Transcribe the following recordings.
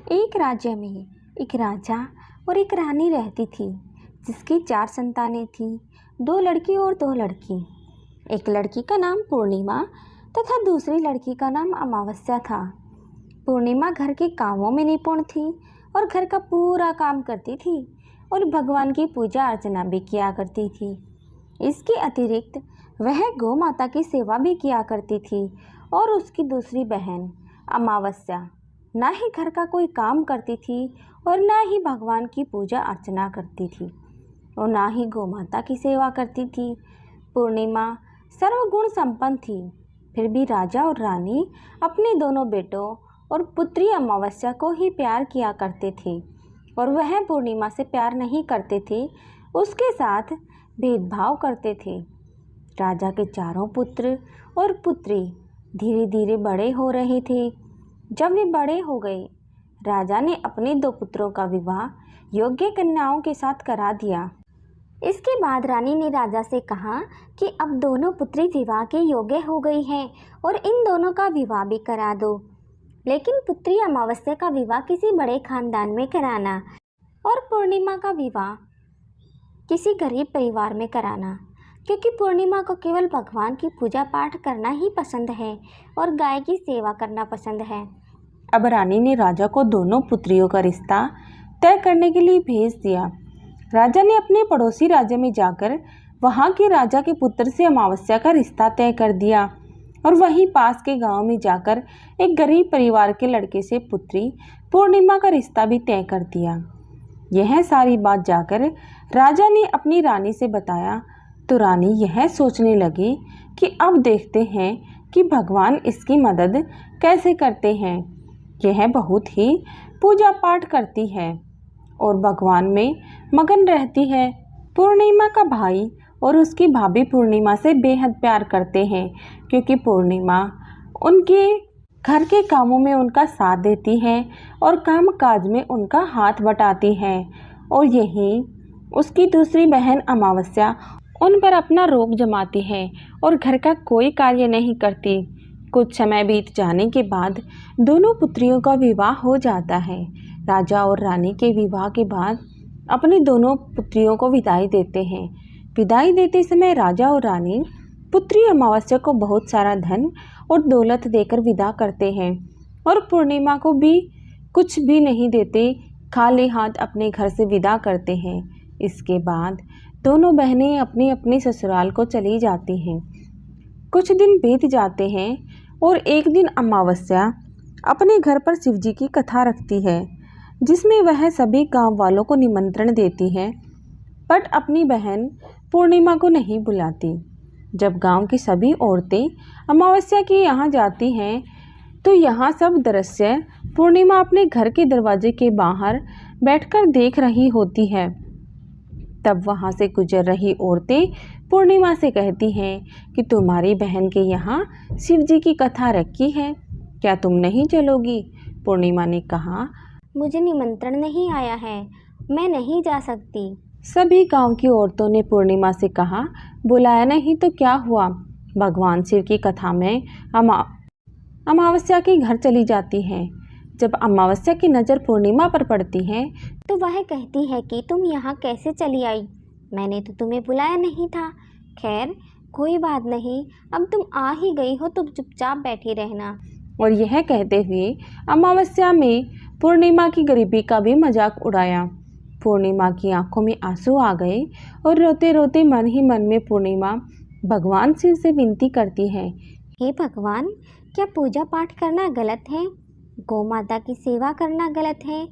एक राज्य में एक राजा और एक रानी रहती थी, जिसकी 4 संतानें थीं, 2 लड़की और 2 लड़की। एक लड़की का नाम पूर्णिमा तथा दूसरी लड़की का नाम अमावस्या था। पूर्णिमा घर के कामों में निपुण थी और घर का पूरा काम करती थी और भगवान की पूजा अर्चना भी किया करती थी। इसके अतिरिक्त वह गौ माता की सेवा भी किया करती थी और उसकी दूसरी बहन अमावस्या ना ही घर का कोई काम करती थी और ना ही भगवान की पूजा अर्चना करती थी और ना ही गौ माता की सेवा करती थी। पूर्णिमा सर्वगुण संपन्न थी, फिर भी राजा और रानी अपने दोनों बेटों और पुत्री अमावस्या को ही प्यार किया करते थे और वह पूर्णिमा से प्यार नहीं करते थे, उसके साथ भेदभाव करते थे। राजा के चारों पुत्र और पुत्री धीरे धीरे बड़े हो रहे थे। जब वे बड़े हो गए, राजा ने अपने 2 पुत्रों का विवाह योग्य कन्याओं के साथ करा दिया। इसके बाद रानी ने राजा से कहा कि अब दोनों पुत्री विवाह के योग्य हो गई हैं और इन दोनों का विवाह भी करा दो, लेकिन पुत्री अमावस्या का विवाह किसी बड़े खानदान में कराना और पूर्णिमा का विवाह किसी गरीब परिवार में कराना, क्योंकि पूर्णिमा को केवल भगवान की पूजा पाठ करना ही पसंद है और गाय की सेवा करना पसंद है। अब रानी ने राजा को दोनों पुत्रियों का रिश्ता तय करने के लिए भेज दिया। राजा ने अपने पड़ोसी राज्य में जाकर वहां के राजा के पुत्र से अमावस्या का रिश्ता तय कर दिया और वहीं पास के गांव में जाकर एक गरीब परिवार के लड़के से पुत्री पूर्णिमा का रिश्ता भी तय कर दिया। यह सारी बात जाकर राजा ने अपनी रानी से बताया तो रानी यह सोचने लगी कि अब देखते हैं कि भगवान इसकी मदद कैसे करते हैं। यह बहुत ही पूजा पाठ करती है और भगवान में मगन रहती है। पूर्णिमा का भाई और उसकी भाभी पूर्णिमा से बेहद प्यार करते हैं, क्योंकि पूर्णिमा उनके घर के कामों में उनका साथ देती है और काम काज में उनका हाथ बटाती है। और यही उसकी दूसरी बहन अमावस्या उन पर अपना रोब जमाती है और घर का कोई कार्य नहीं करती। कुछ समय बीत जाने के बाद दोनों पुत्रियों का विवाह हो जाता है। राजा और रानी के विवाह के बाद अपनी दोनों पुत्रियों को विदाई देते हैं। विदाई देते समय राजा और रानी पुत्री अमावस्या को बहुत सारा धन और दौलत देकर विदा करते हैं और पूर्णिमा को भी कुछ भी नहीं देते, खाली हाथ अपने घर से विदा करते हैं। इसके बाद दोनों बहनें अपनी अपनी ससुराल को चली जाती हैं। कुछ दिन बीत जाते हैं और एक दिन अमावस्या अपने घर पर शिवजी की कथा रखती है, जिसमें वह सभी गांव वालों को निमंत्रण देती है, बट अपनी बहन पूर्णिमा को नहीं बुलाती। जब गांव की सभी औरतें अमावस्या के यहाँ जाती हैं तो यहाँ सब दृश्य पूर्णिमा अपने घर के दरवाजे के बाहर बैठकर देख रही होती है। तब वहाँ से गुजर रही औरतें पूर्णिमा से कहती हैं कि तुम्हारी बहन के यहाँ शिवजी की कथा रखी है, क्या तुम नहीं चलोगी? पूर्णिमा ने कहा, मुझे निमंत्रण नहीं आया है, मैं नहीं जा सकती। सभी गांव की औरतों ने पूर्णिमा से कहा, बुलाया नहीं तो क्या हुआ? भगवान शिव की कथा में अमावस्या के घर चली जाती हैं। जब अमावस्या की नज़र पूर्णिमा पर पड़ती है तो वह कहती है कि तुम यहाँ कैसे चली आई? मैंने तो तुम्हें बुलाया नहीं था। खैर कोई बात नहीं, अब तुम आ ही गई हो तो चुपचाप बैठी रहना। और यह कहते हुए अमावस्या में पूर्णिमा की गरीबी का भी मजाक उड़ाया। पूर्णिमा की आंखों में आंसू आ गए और रोते रोते मन ही मन में पूर्णिमा भगवान शिव से विनती करती है, हे भगवान, क्या पूजा पाठ करना गलत है? गौ माता की सेवा करना गलत है?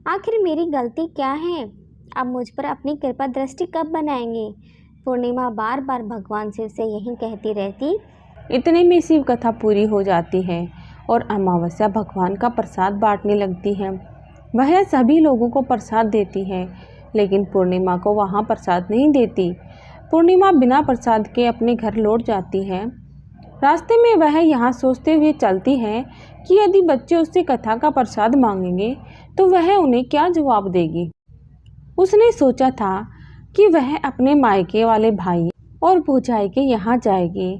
आखिर मेरी गलती क्या है? अब मुझ पर अपनी कृपा दृष्टि कब बनाएंगे? पूर्णिमा बार बार भगवान शिव से यही कहती रहती। इतने में शिव कथा पूरी हो जाती है और अमावस्या भगवान का प्रसाद बांटने लगती है। वह सभी लोगों को प्रसाद देती है, लेकिन पूर्णिमा को वहाँ प्रसाद नहीं देती। पूर्णिमा बिना प्रसाद के अपने घर लौट जाती है। रास्ते में वह यहाँ सोचते हुए चलती है कि यदि बच्चे उससे कथा का प्रसाद मांगेंगे तो वह उन्हें क्या जवाब देगी। उसने सोचा था कि वह अपने मायके वाले भाई और भौजाई के यहाँ जाएगी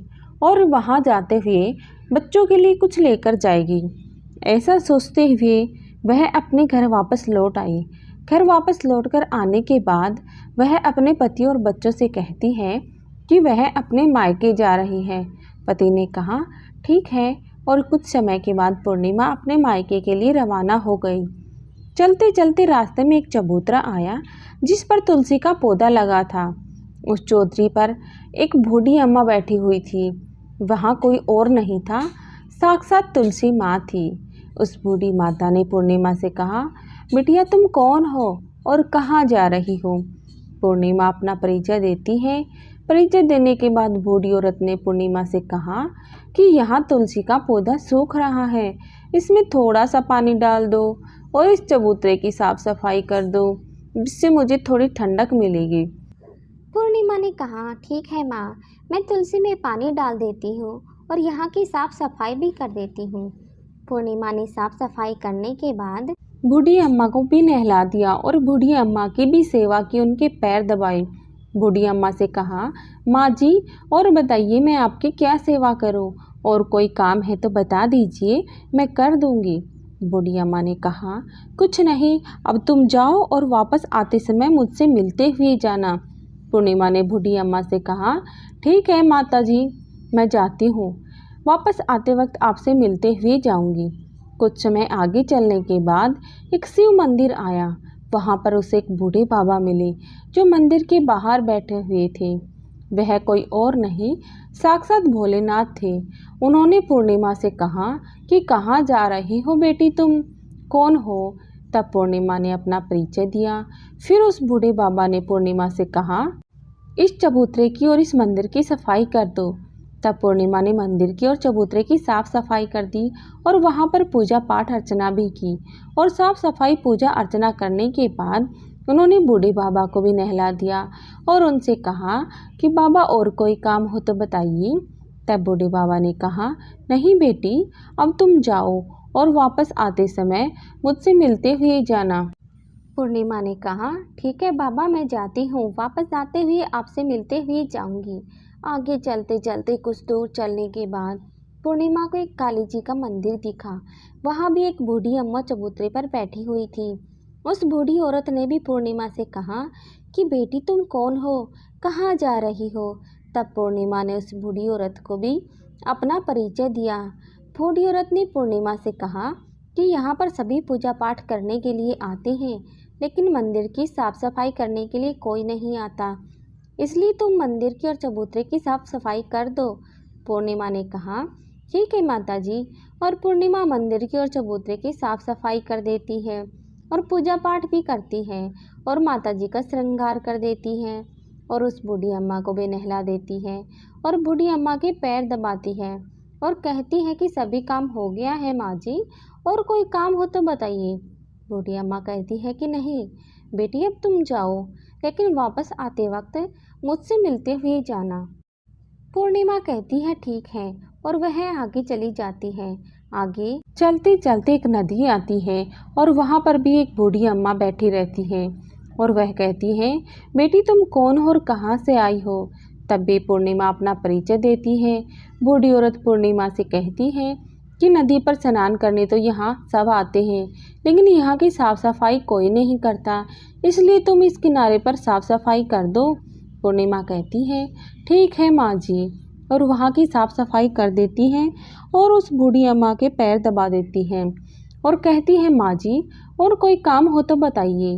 और वहाँ जाते हुए बच्चों के लिए कुछ लेकर जाएगी। ऐसा सोचते हुए वह अपने घर वापस लौट आई। घर वापस लौटकर आने के बाद वह अपने पति और बच्चों से कहती है कि वह अपने मायके जा रही है। पति ने कहा ठीक है, और कुछ समय के बाद पूर्णिमा अपने मायके के लिए रवाना हो गई। चलते चलते रास्ते में एक चबूतरा आया जिस पर तुलसी का पौधा लगा था। उस चौतरी पर एक बूढ़ी अम्मा बैठी हुई थी। वहाँ कोई और नहीं था, साक्षात तुलसी माँ थी। उस बूढ़ी माता ने पूर्णिमा से कहा, बिटिया तुम कौन हो और कहाँ जा रही हो? पूर्णिमा अपना परिचय देती है। परिचय देने के बाद बूढ़ी औरत ने पूर्णिमा से कहा कि यहाँ तुलसी का पौधा सूख रहा है, इसमें थोड़ा सा पानी डाल दो और इस चबूतरे की साफ सफाई कर दो, जिससे मुझे थोड़ी ठंडक मिलेगी। पूर्णिमा ने कहा ठीक है माँ, मैं तुलसी में पानी डाल देती हूँ और यहाँ की साफ सफाई भी कर देती हूँ। पूर्णिमा ने साफ सफाई करने के बाद बूढ़ी अम्मा को भी नहला दिया और बूढ़ी अम्मा की भी सेवा की, उनके पैर दबाए। बूढ़ी अम्मा से कहा, माँ जी और बताइए मैं आपकी क्या सेवा करूँ, और कोई काम है तो बता दीजिए, मैं कर दूँगी। बूढ़ी अम्मा ने कहा, कुछ नहीं, अब तुम जाओ और वापस आते समय मुझसे मिलते हुए जाना। पूर्णिमा ने बूढ़ी अम्मा से कहा, ठीक है माता जी, मैं जाती हूँ, वापस आते वक्त आपसे मिलते हुए जाऊँगी। कुछ समय आगे चलने के बाद एक शिव मंदिर आया। वहाँ पर उसे एक बूढ़े बाबा मिले जो मंदिर के बाहर बैठे हुए थे। वह कोई और नहीं, साक्षात भोलेनाथ थे। उन्होंने पूर्णिमा से कहा कि कहाँ जा रही हो बेटी, तुम कौन हो? तब पूर्णिमा ने अपना परिचय दिया। फिर उस बूढ़े बाबा ने पूर्णिमा से कहा, इस चबूतरे की और इस मंदिर की सफाई कर दो। तब पूर्णिमा ने मंदिर की और चबूतरे की साफ सफाई कर दी और वहाँ पर पूजा पाठ अर्चना भी की। और साफ सफाई पूजा अर्चना करने के बाद उन्होंने बूढ़े बाबा को भी नहला दिया और उनसे कहा कि बाबा और कोई काम हो तो बताइए। तब बूढ़े बाबा ने कहा, नहीं बेटी, अब तुम जाओ और वापस आते समय मुझसे मिलते हुए जाना। पूर्णिमा ने कहा ठीक है बाबा, मैं जाती हूँ, वापस आते हुए आपसे मिलते हुए जाऊँगी। आगे चलते चलते कुछ दूर चलने के बाद पूर्णिमा को एक काली जी का मंदिर दिखा। वहाँ भी एक बूढ़ी अम्मा चबूतरे पर बैठी हुई थी। उस बूढ़ी औरत ने भी पूर्णिमा से कहा कि बेटी तुम कौन हो, कहाँ जा रही हो? तब पूर्णिमा ने उस बूढ़ी औरत को भी अपना परिचय दिया। बूढ़ी औरत ने पूर्णिमा से कहा कि यहाँ पर सभी पूजा पाठ करने के लिए आते हैं, लेकिन मंदिर की साफ सफाई करने के लिए कोई नहीं आता, इसलिए तुम मंदिर की और चबूतरे की साफ सफाई कर दो। पूर्णिमा ने कहा ठीक है माता जी, और पूर्णिमा मंदिर की और चबूतरे की साफ सफाई कर देती है और पूजा पाठ भी करती है और माता जी का श्रृंगार कर देती है और उस बूढ़ी अम्मा को भी नहला देती है और बूढ़ी अम्मा के पैर दबाती है और कहती है कि सभी काम हो गया है माँ जी, और कोई काम हो तो बताइए। बूढ़ी अम्मा कहती है कि नहीं बेटी, अब तुम जाओ, लेकिन वापस आते वक्त मुझसे मिलते हुए जाना। पूर्णिमा कहती है ठीक है, और वह आगे चली जाती है। आगे चलते चलते एक नदी आती है और वहाँ पर भी एक बूढ़ी अम्मा बैठी रहती है और वह कहती है, बेटी तुम कौन हो और कहाँ से आई हो? तब भी पूर्णिमा अपना परिचय देती है। बूढ़ी औरत पूर्णिमा से कहती है कि नदी पर स्नान करने तो यहाँ सब आते हैं, लेकिन यहाँ की साफ़ सफाई कोई नहीं करता, इसलिए तुम इस किनारे पर साफ़ सफाई कर दो। पूर्णिमा कहती है ठीक है माँ जी, और वहाँ की साफ़ सफाई कर देती है और उस बूढ़ी अम्मा के पैर दबा देती है और कहती है, माँ जी और कोई काम हो तो बताइए।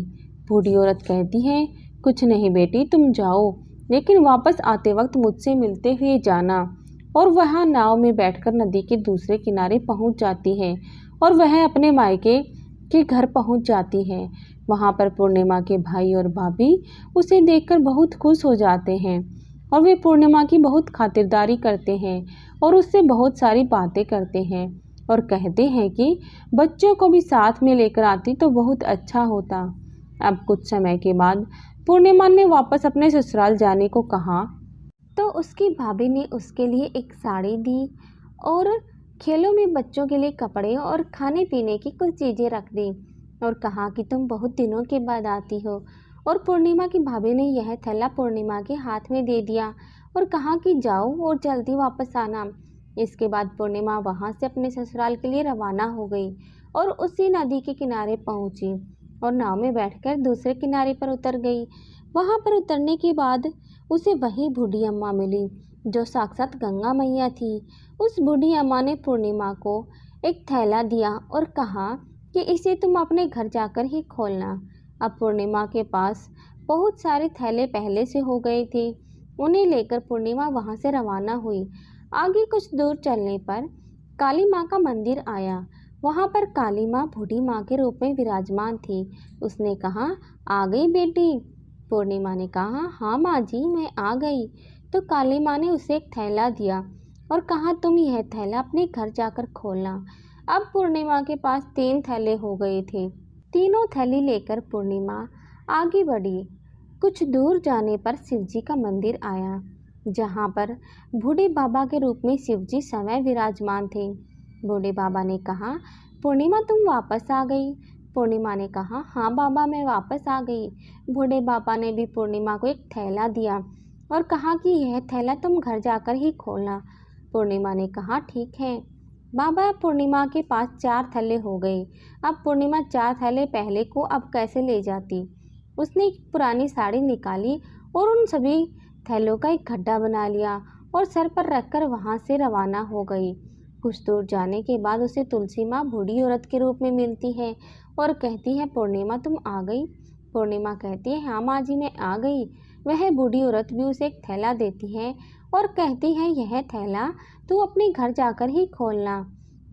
बूढ़ी औरत कहती है, कुछ नहीं बेटी, तुम जाओ, लेकिन वापस आते वक्त मुझसे मिलते हुए जाना। और वह नाव में बैठकर नदी के दूसरे किनारे पहुंच जाती है और वह अपने मायके के घर पहुंच जाती है। वहां पर पूर्णिमा के भाई और भाभी उसे देखकर बहुत खुश हो जाते हैं और वे पूर्णिमा की बहुत खातिरदारी करते हैं और उससे बहुत सारी बातें करते हैं और कहते हैं कि बच्चों को भी साथ में लेकर आती तो बहुत अच्छा होता। अब कुछ समय के बाद पूर्णिमा ने वापस अपने ससुराल जाने को कहा तो उसकी भाभी ने उसके लिए एक साड़ी दी और खेलों में बच्चों के लिए कपड़े और खाने पीने की कुछ चीज़ें रख दी और कहा कि तुम बहुत दिनों के बाद आती हो। और पूर्णिमा की भाभी ने यह थैला पूर्णिमा के हाथ में दे दिया और कहा कि जाओ और जल्दी वापस आना। इसके बाद पूर्णिमा वहाँ से अपने ससुराल के लिए रवाना हो गई और उसी नदी के किनारे पहुंची और नाव में बैठकर दूसरे किनारे पर उतर गई। वहां पर उतरने के बाद उसे वही बूढ़ी अम्मा मिली जो साक्षात गंगा मैया थी। उस बूढ़ी अम्मा ने पूर्णिमा को एक थैला दिया और कहा कि इसे तुम अपने घर जाकर ही खोलना। अब पूर्णिमा के पास बहुत सारे थैले पहले से हो गए थे। उन्हें लेकर पूर्णिमा वहां से रवाना हुई। आगे कुछ दूर चलने पर काली माँ का मंदिर आया। वहां पर काली माँ बूढ़ी माँ के रूप में विराजमान थी। उसने कहा, आ गई बेटी? पूर्णिमा ने कहा, हाँ माँ जी, मैं आ गई। तो काली माँ ने उसे एक थैला दिया और कहा, तुम यह थैला अपने घर जाकर खोलना। अब पूर्णिमा के पास 3 थैले हो गए थे। तीनों थैली लेकर पूर्णिमा आगे बढ़ी। कुछ दूर जाने पर शिवजी का मंदिर आया, जहाँ पर बूढ़े बाबा के रूप में शिवजी स्वयं विराजमान थे। बूढ़े बाबा ने कहा, पूर्णिमा तुम वापस आ गई? पूर्णिमा ने कहा, हाँ बाबा, मैं वापस आ गई। बूढ़े बाबा ने भी पूर्णिमा को एक थैला दिया और कहा कि यह थैला तुम घर जाकर ही खोलना। पूर्णिमा ने कहा, ठीक है बाबा। पूर्णिमा के पास 4 थैले हो गए। अब पूर्णिमा 4 थैले पहले को अब कैसे ले जाती? उसने एक पुरानी साड़ी निकाली और उन सभी थैलों का एक गड्ढा बना लिया और सर पर रखकर वहां से रवाना हो गई। कुछ दूर जाने के बाद उसे तुलसी माँ बूढ़ी औरत के रूप में मिलती है और कहती है, पूर्णिमा तुम आ गई? पूर्णिमा कहती है, हाँ माँ जी, मैं आ गई। वह बूढ़ी औरत भी उसे एक थैला देती है और कहती है, यह थैला तू अपने घर जाकर ही खोलना।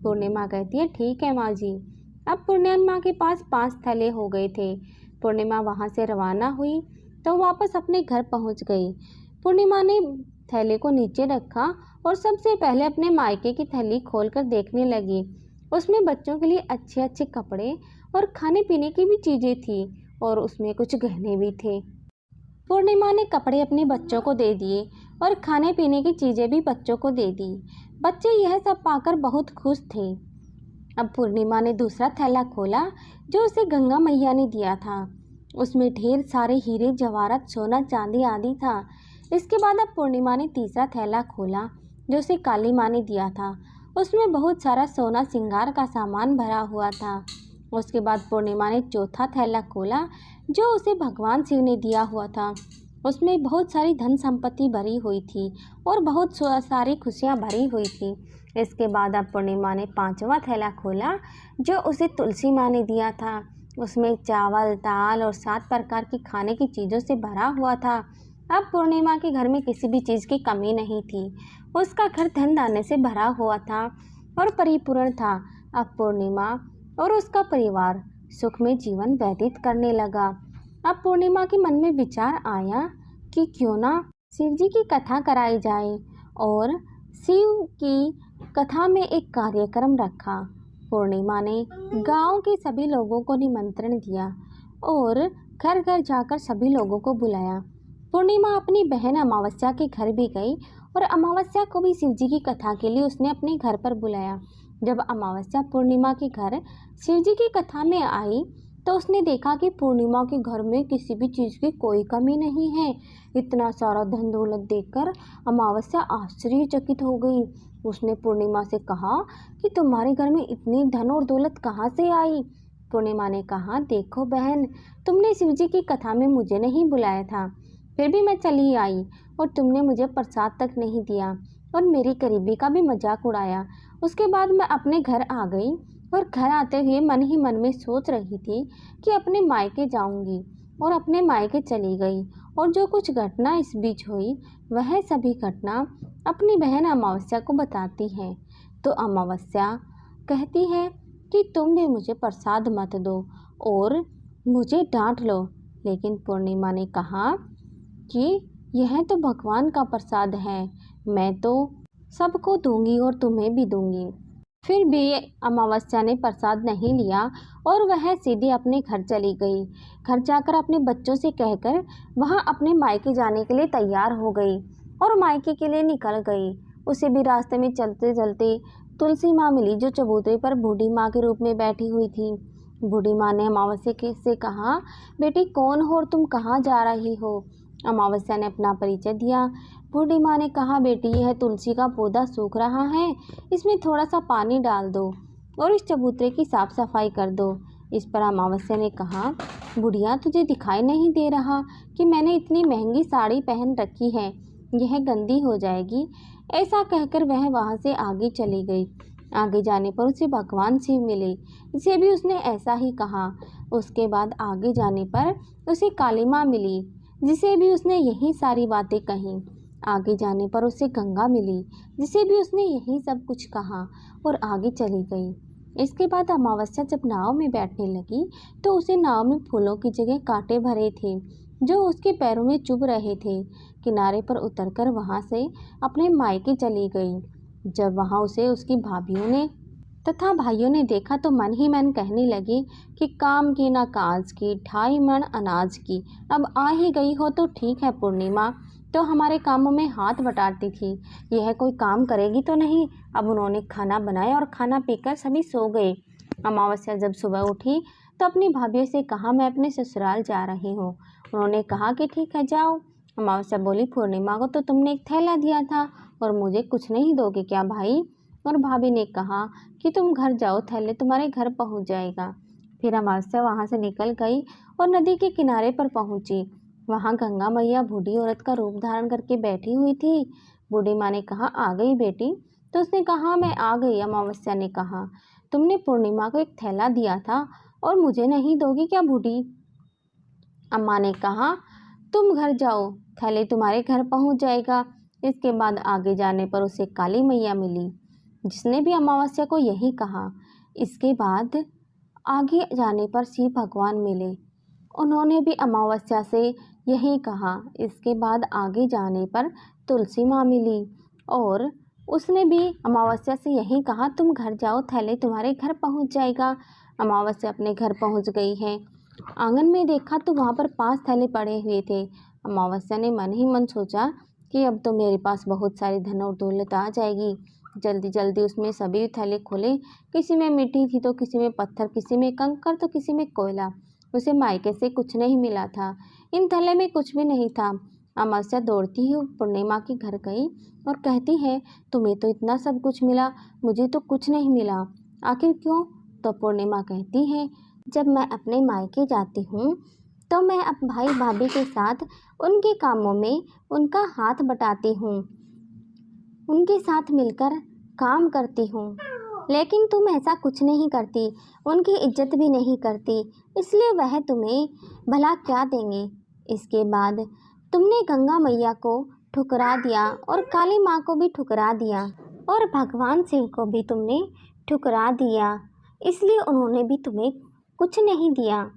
पूर्णिमा कहती है, ठीक है माँ जी। अब पूर्णिमा के पास 5 थैले हो गए थे। पूर्णिमा वहां से रवाना हुई तो वापस अपने घर पहुंच गई। पूर्णिमा ने थैले को नीचे रखा और सबसे पहले अपने मायके की थैली खोलकर देखने लगी। उसमें बच्चों के लिए अच्छे अच्छे कपड़े और खाने पीने की भी चीजें थी और उसमें कुछ गहने भी थे। पूर्णिमा ने कपड़े अपने बच्चों को दे दिए और खाने पीने की चीजें भी बच्चों को दे दी। बच्चे यह सब पाकर बहुत खुश थे। अब पूर्णिमा ने दूसरा थैला खोला जो उसे गंगा मैया ने दिया था। उसमें ढेर सारे हीरे जवाहरात, सोना चांदी आदि था। इसके बाद अब पूर्णिमा ने तीसरा थैला खोला जो उसे काली माँ ने दिया था। उसमें बहुत सारा सोना श्रृंगार का सामान भरा हुआ था। उसके बाद पूर्णिमा ने चौथा थैला खोला जो उसे भगवान शिव ने दिया हुआ था। उसमें बहुत सारी धन संपत्ति भरी हुई थी और बहुत सारी खुशियाँ भरी हुई थी। इसके बाद अब पूर्णिमा ने 5वां थैला खोला जो उसे तुलसी माँ ने दिया था। उसमें चावल, दाल और 7 प्रकार की खाने की चीज़ों से भरा हुआ था। अब पूर्णिमा के घर में किसी भी चीज़ की कमी नहीं थी। उसका घर धन धान्य से भरा हुआ था और परिपूर्ण था। अब पूर्णिमा और उसका परिवार सुख में जीवन व्यतीत करने लगा। अब पूर्णिमा के मन में विचार आया कि क्यों ना शिव जी की कथा कराई जाए और शिव की कथा में एक कार्यक्रम रखा। पूर्णिमा ने गांव के सभी लोगों को निमंत्रण दिया और घर घर जाकर सभी लोगों को बुलाया। पूर्णिमा अपनी बहन अमावस्या के घर भी गई और अमावस्या को भी शिवजी की कथा के लिए उसने अपने घर पर बुलाया। जब अमावस्या पूर्णिमा के घर शिवजी की कथा में आई तो उसने देखा कि पूर्णिमा के घर में किसी भी चीज़ की कोई कमी नहीं है। इतना सारा धन दौलत देखकर अमावस्या आश्चर्यचकित हो गई। उसने पूर्णिमा से कहा कि तुम्हारे घर में इतनी धन और दौलत कहाँ से आई? पूर्णिमा ने कहा, देखो बहन, तुमने शिवजी की कथा में मुझे नहीं बुलाया था, फिर भी मैं चली आई और तुमने मुझे प्रसाद तक नहीं दिया और मेरी गरीबी का भी मजाक उड़ाया। उसके बाद मैं अपने घर आ गई और घर आते हुए मन ही मन में सोच रही थी कि अपने मायके जाऊंगी और अपने मायके चली गई और जो कुछ घटना इस बीच हुई वह सभी घटना अपनी बहन अमावस्या को बताती है। तो अमावस्या कहती है कि तुम भी मुझे प्रसाद मत दो और मुझे डांट लो, लेकिन पूर्णिमा ने कहा कि यह तो भगवान का प्रसाद है, मैं तो सबको दूंगी और तुम्हें भी दूंगी। फिर भी अमावस्या ने प्रसाद नहीं लिया और वह सीधे अपने घर चली गई। घर जाकर अपने बच्चों से कहकर वहां अपने मायके जाने के लिए तैयार हो गई और मायके के लिए निकल गई। उसे भी रास्ते में चलते चलते तुलसी माँ मिली जो चबूतरे पर बूढ़ी माँ के रूप में बैठी हुई थी। बूढ़ी माँ ने अमावस्या से कहा, बेटी कौन हो और तुम कहाँ जा रही हो? अमावस्या ने अपना परिचय दिया। बूढ़ी माँ ने कहा, बेटी यह तुलसी का पौधा सूख रहा है, इसमें थोड़ा सा पानी डाल दो। और इस चबूतरे की साफ सफाई कर दो। इस पर अमावस्या ने कहा, बुढ़िया तुझे दिखाई नहीं दे रहा कि मैंने इतनी महंगी साड़ी पहन रखी है, यह गंदी हो जाएगी। ऐसा कहकर वह वहाँ से आगे चली गई। आगे जाने पर उसे भगवान शिव मिले, जिसे भी उसने ऐसा ही कहा। उसके बाद आगे जाने पर उसे काली माँ मिली, जिसे भी उसने यही सारी बातें कहीं। आगे जाने पर उसे गंगा मिली, जिसे भी उसने यही सब कुछ कहा और आगे चली गई। इसके बाद अमावस्या जब नाव में बैठने लगी तो उसे नाव में फूलों की जगह कांटे भरे थे, जो उसके पैरों में चुभ रहे थे। किनारे पर उतरकर वहाँ से अपने मायके चली गई। जब वहाँ उसे उसकी भाभीयों ने तथा भाइयों ने देखा तो मन ही मन कहने लगे कि काम की ना काज की, 2.5 मन अनाज की। अब आ ही गई हो तो ठीक है, पूर्णिमा तो हमारे कामों में हाथ बटाती थी, यह कोई काम करेगी तो नहीं। अब उन्होंने खाना बनाया और खाना पीकर सभी सो गए। अमावस्या जब सुबह उठी तो अपनी भाभी से कहा, मैं अपने ससुराल जा रही हूँ। उन्होंने कहा कि ठीक है जाओ। अमावस्या बोली, पूर्णिमा को तो तुमने एक थैला दिया था और मुझे कुछ नहीं दोगे क्या भाई? और भाभी ने कहा कि तुम घर जाओ, थैले तुम्हारे घर पहुँच जाएगा। फिर अमावस्या वहाँ से निकल गई और नदी के किनारे पर पहुँची। वहाँ गंगा मैया बूढ़ी औरत का रूप धारण करके बैठी हुई थी। बूढ़ी माँ ने कहा, आ गई बेटी? तो उसने कहा, मैं आ गई। अमावस्या ने कहा, तुमने पूर्णिमा को एक थैला दिया था और मुझे नहीं दोगी क्या बूढ़ी? अम्मा ने कहा, तुम घर जाओ, थैले तुम्हारे घर पहुंच जाएगा। इसके बाद आगे जाने पर उसे काली मैया मिली, जिसने भी अमावस्या को यही कहा। इसके बाद आगे जाने पर शिव भगवान मिले, उन्होंने भी अमावस्या से यही कहा। इसके बाद आगे जाने पर तुलसी माँ मिली और उसने भी अमावस्या से यही कहा, तुम घर जाओ, थैले तुम्हारे घर पहुंच जाएगा। अमावस्या अपने घर पहुंच गई है। आंगन में देखा तो वहाँ पर 5 थैले पड़े हुए थे। अमावस्या ने मन ही मन सोचा कि अब तो मेरे पास बहुत सारी धन और दौलत आ जाएगी। जल्दी जल्दी उसमें सभी थैले खोले। किसी में मिट्टी थी तो किसी में पत्थर, किसी में कंकड़ तो किसी में कोयला। उसे मायके से कुछ नहीं मिला था, इन थैले में कुछ भी नहीं था। अमावस्या दौड़ती हुई पूर्णिमा के घर गई और कहती है, तुम्हें तो इतना सब कुछ मिला, मुझे तो कुछ नहीं मिला, आखिर क्यों? तो पूर्णिमा कहती है, जब मैं अपने मायके जाती हूँ तो मैं अब भाई भाभी के साथ उनके कामों में उनका हाथ बटाती हूँ, उनके साथ मिलकर काम करती हूँ, लेकिन तुम ऐसा कुछ नहीं करती, उनकी इज्जत भी नहीं करती, इसलिए वह तुम्हें भला क्या देंगे। इसके बाद तुमने गंगा मैया को ठुकरा दिया और काली माँ को भी ठुकरा दिया और भगवान शिव को भी तुमने ठुकरा दिया, इसलिए उन्होंने भी तुम्हें कुछ नहीं दिया।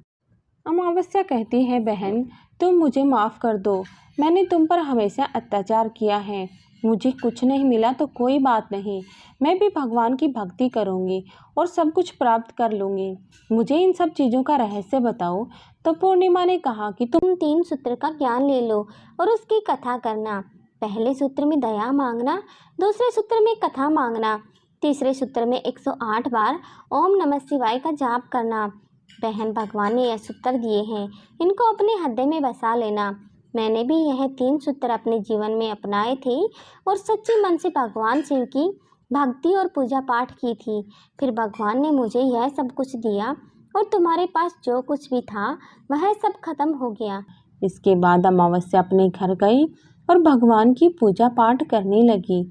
अमावस्या कहती है, बहन तुम मुझे माफ़ कर दो, मैंने तुम पर हमेशा अत्याचार किया है, मुझे कुछ नहीं मिला तो कोई बात नहीं, मैं भी भगवान की भक्ति करूँगी और सब कुछ प्राप्त कर लूँगी, मुझे इन सब चीज़ों का रहस्य बताओ। तो पूर्णिमा ने कहा कि तुम 3 सूत्र का ज्ञान ले लो और उसकी कथा करना। पहले सूत्र में दया मांगना, दूसरे सूत्र में कथा मांगना, तीसरे सूत्र में 108 बार ओम नमः शिवाय का जाप करना। बहन, भगवान ने यह सूत्र दिए हैं, इनको अपने हृदय में बसा लेना। मैंने भी यह 3 सूत्र अपने जीवन में अपनाए थे और सच्चे मन से भगवान शिव की भक्ति और पूजा पाठ की थी। फिर भगवान ने मुझे यह सब कुछ दिया और तुम्हारे पास जो कुछ भी था वह सब खत्म हो गया। इसके बाद अमावस्या अपने घर गई और भगवान की पूजा पाठ करने लगी।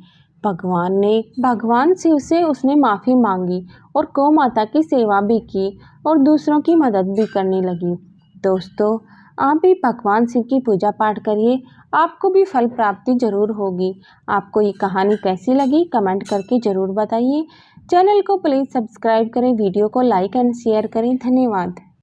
भगवान शिव से उसने माफ़ी मांगी और गौ माता की सेवा भी की और दूसरों की मदद भी करने लगी। दोस्तों, आप भी भगवान शिव की पूजा पाठ करिए, आपको भी फल प्राप्ति जरूर होगी। आपको ये कहानी कैसी लगी कमेंट करके ज़रूर बताइए। चैनल को प्लीज़ सब्सक्राइब करें, वीडियो को लाइक एंड शेयर करें। धन्यवाद।